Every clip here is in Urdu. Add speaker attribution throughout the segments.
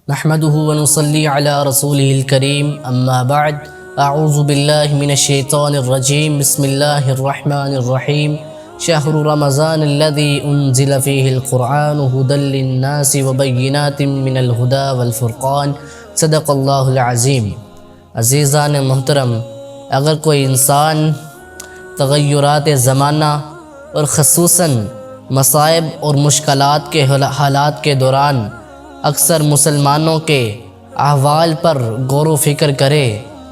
Speaker 1: نحمده ونصلي على رسوله الكريم اما بعد اعوذ بالله من الشيطان الرجيم بسم الله الرحمن الرحيم شهر رمضان الذي انزل فيه القرآن هدى للناس وبينات من الهدى والفرقان صدق اللہ العظیم۔ عزیزان محترم، اگر کوئی انسان تغیرات زمانہ اور خصوصاً مصائب اور مشکلات کے حالات کے دوران اکثر مسلمانوں کے احوال پر غور و فکر کرے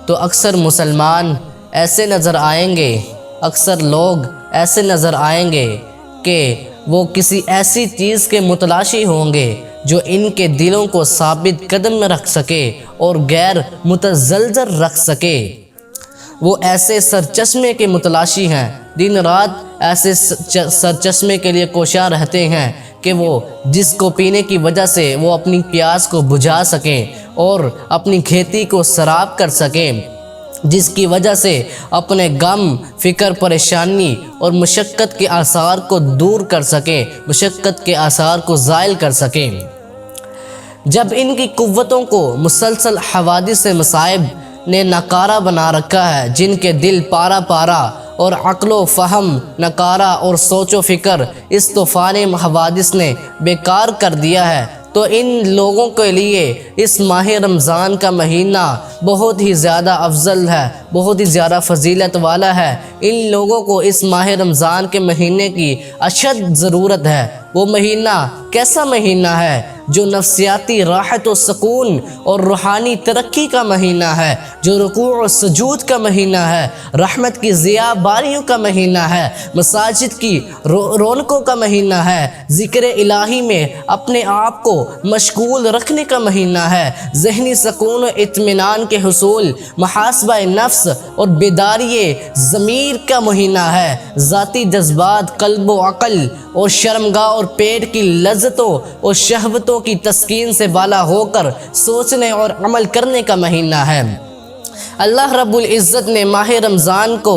Speaker 1: تو اکثر مسلمان ایسے نظر آئیں گے، اکثر لوگ ایسے نظر آئیں گے کہ وہ کسی ایسی چیز کے متلاشی ہوں گے جو ان کے دلوں کو ثابت قدم میں رکھ سکے اور غیر متزلزل رکھ سکے۔ وہ ایسے سرچشمے کے متلاشی ہیں، دن رات ایسے سرچشمے کے لیے کوشاں رہتے ہیں کہ وہ جس کو پینے کی وجہ سے وہ اپنی پیاس کو بجھا سکیں اور اپنی کھیتی کو سراب کر سکیں، جس کی وجہ سے اپنے غم، فکر، پریشانی اور مشقت کے آثار کو دور کر سکیں، مشقت کے آثار کو زائل کر سکیں۔ جب ان کی قوتوں کو مسلسل حوادث سے مصائب نے ناکارہ بنا رکھا ہے، جن کے دل پارا پارا اور عقل و فہم ناکارہ اور سوچ و فکر اس طوفان حوادث نے بیکار کر دیا ہے، تو ان لوگوں کے لیے اس ماہ رمضان کا مہینہ بہت ہی زیادہ افضل ہے، بہت ہی زیادہ فضیلت والا ہے۔ ان لوگوں کو اس ماہ رمضان کے مہینے کی اشد ضرورت ہے۔ وہ مہینہ کیسا مہینہ ہے؟ جو نفسیاتی راحت و سکون اور روحانی ترقی کا مہینہ ہے، جو رکوع و سجود کا مہینہ ہے، رحمت کی ضیاء باریوں کا مہینہ ہے، مساجد کی رونقوں کا مہینہ ہے، ذکر الہی میں اپنے آپ کو مشغول رکھنے کا مہینہ ہے، ذہنی سکون و اطمینان کے حصول، محاسبہ نفس اور بیداری ضمیر کا مہینہ ہے، ذاتی جذبات، قلب و عقل اور شرمگاہ اور پیٹ کی لذتوں اور شہوتوں کی تسکین سے بالا ہو کر سوچنے اور عمل کرنے کا مہینہ ہے۔ اللہ رب العزت نے ماہ رمضان کو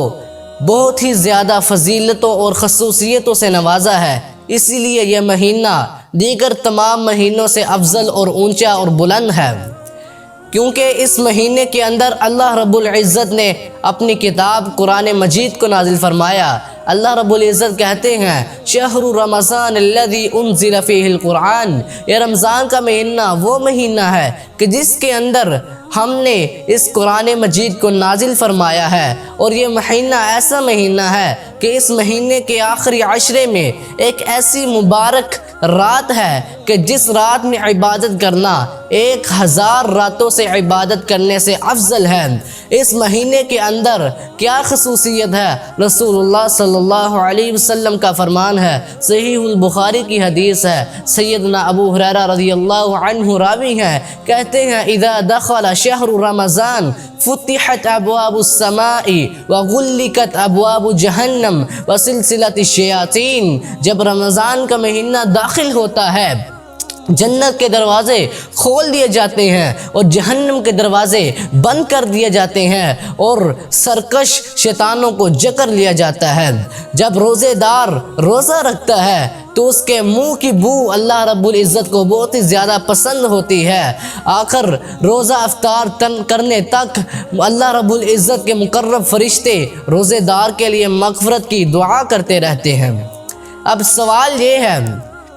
Speaker 1: بہت ہی زیادہ فضیلتوں اور خصوصیتوں سے نوازا ہے، اسی لیے یہ مہینہ دیگر تمام مہینوں سے افضل اور اونچا اور بلند ہے، کیونکہ اس مہینے کے اندر اللہ رب العزت نے اپنی کتاب قرآن مجید کو نازل فرمایا۔ اللہ رب العزت کہتے ہیں شہر رمضان الذی انزل فیہ القرآن، یہ رمضان کا مہینہ وہ مہینہ ہے کہ جس کے اندر ہم نے اس قرآن مجید کو نازل فرمایا ہے، اور یہ مہینہ ایسا مہینہ ہے کہ اس مہینے کے آخری عشرے میں ایک ایسی مبارک رات ہے کہ جس رات میں عبادت کرنا 1000 راتوں سے عبادت کرنے سے افضل ہے۔ اس مہینے کے اندر کیا خصوصیت ہے؟ رسول اللہ صلی اللہ علیہ وسلم کا فرمان ہے، صحیح البخاری کی حدیث ہے، سیدنا ابو ہریرہ رضی اللہ عنہ راوی ہیں، کہتے ہیں اذا دخل شہر رمضان فتحت ابواب السماء وغلقت ابواب جہنم وسلسلۃ الشیاطین، جب رمضان کا مہینہ داخل ہوتا ہے جنت کے دروازے کھول دیے جاتے ہیں اور جہنم کے دروازے بند کر دیے جاتے ہیں اور سرکش شیطانوں کو جکر لیا جاتا ہے۔ جب روزے دار روزہ رکھتا ہے تو اس کے منہ کی بو اللہ رب العزت کو بہت ہی زیادہ پسند ہوتی ہے، آخر روزہ افطار کرنے تک اللہ رب العزت کے مقرب فرشتے روزے دار کے لیے مغفرت کی دعا کرتے رہتے ہیں۔ اب سوال یہ ہے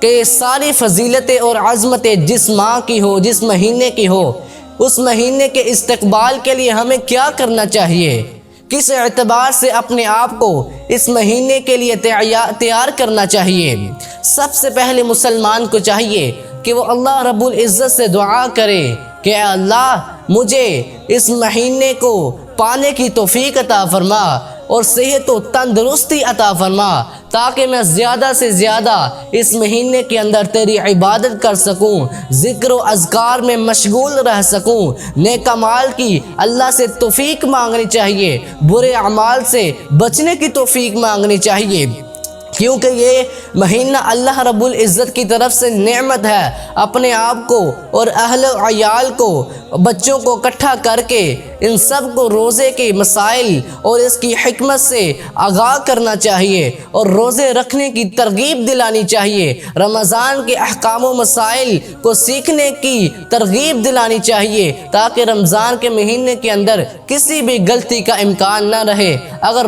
Speaker 1: کہ ساری فضیلتیں اور عظمتیں جس ماہ کی ہو، جس مہینے کی ہو، اس مہینے کے استقبال کے لیے ہمیں کیا کرنا چاہیے؟ کس اعتبار سے اپنے آپ کو اس مہینے کے لیے تیار کرنا چاہیے؟ سب سے پہلے مسلمان کو چاہیے کہ وہ اللہ رب العزت سے دعا کرے کہ اے اللہ مجھے اس مہینے کو پانے کی توفیق عطا فرما اور صحت و تندرستی عطا فرما، تاکہ میں زیادہ سے زیادہ اس مہینے کے اندر تیری عبادت کر سکوں، ذکر و اذکار میں مشغول رہ سکوں، نیک اعمال کی اللہ سے توفیق مانگنی چاہیے، برے اعمال سے بچنے کی توفیق مانگنی چاہیے، کیونکہ یہ مہینہ اللہ رب العزت کی طرف سے نعمت ہے۔ اپنے آپ کو اور اہل و عیال کو، بچوں کو اکٹھا کر کے ان سب کو روزے کے مسائل اور اس کی حکمت سے آگاہ کرنا چاہیے اور روزے رکھنے کی ترغیب دلانی چاہیے۔ رمضان کے احکام و مسائل کو سیکھنے کی ترغیب دلانی چاہیے تاکہ رمضان کے مہینے کے اندر کسی بھی غلطی کا امکان نہ رہے۔ اگر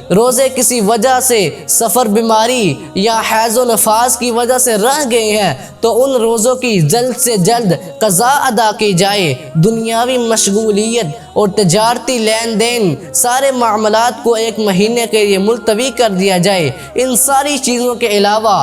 Speaker 1: روزے کسی وجہ سے سفر، بیماری یا حیض و نفاس کی وجہ سے رہ گئے ہیں تو ان روزوں کی جلد سے جلد قضا ادا کی جائے۔ دنیاوی مشغولیت اور تجارتی لین دین، سارے معاملات کو ایک مہینے کے لیے ملتوی کر دیا جائے۔ ان ساری چیزوں کے علاوہ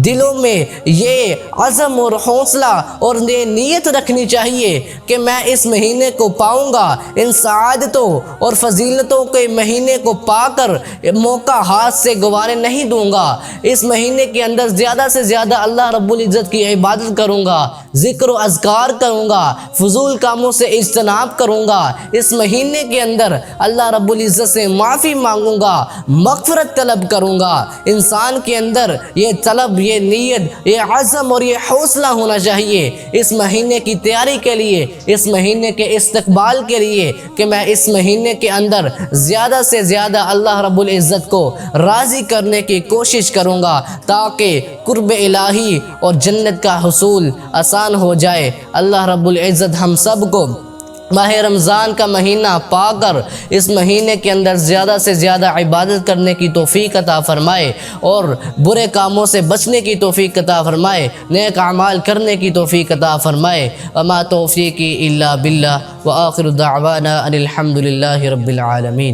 Speaker 1: دلوں میں یہ عزم اور حوصلہ اور یہ نیت رکھنی چاہیے کہ میں اس مہینے کو پاؤں گا، ان سعادتوں اور فضیلتوں کے مہینے کو پا کر موقع ہاتھ سے گنوانے نہیں دوں گا۔ اس مہینے کے اندر زیادہ سے زیادہ اللہ رب العزت کی عبادت کروں گا، ذکر و اذکار کروں گا، فضول کاموں سے اجتناب کروں گا۔ اس مہینے کے اندر اللہ رب العزت سے معافی مانگوں گا، مغفرت طلب کروں گا۔ انسان کے اندر یہ طلب، یہ نیت، یہ عزم اور یہ حوصلہ ہونا چاہیے اس مہینے کی تیاری کے لیے، اس مہینے کے استقبال کے لیے، کہ میں اس مہینے کے اندر زیادہ سے زیادہ اللہ رب العزت کو راضی کرنے کی کوشش کروں گا تاکہ قرب الہی اور جنت کا حصول آسان ہو جائے۔ اللہ رب العزت ہم سب کو ماہ رمضان کا مہینہ پا کر اس مہینے کے اندر زیادہ سے زیادہ عبادت کرنے کی توفیق عطا فرمائے اور برے کاموں سے بچنے کی توفیق عطا فرمائے، نیک اعمال کرنے کی توفیق عطا فرمائے۔ وما توفیقی الا باللہ، وآخر دعوانا ان الحمد للہ رب العالمین۔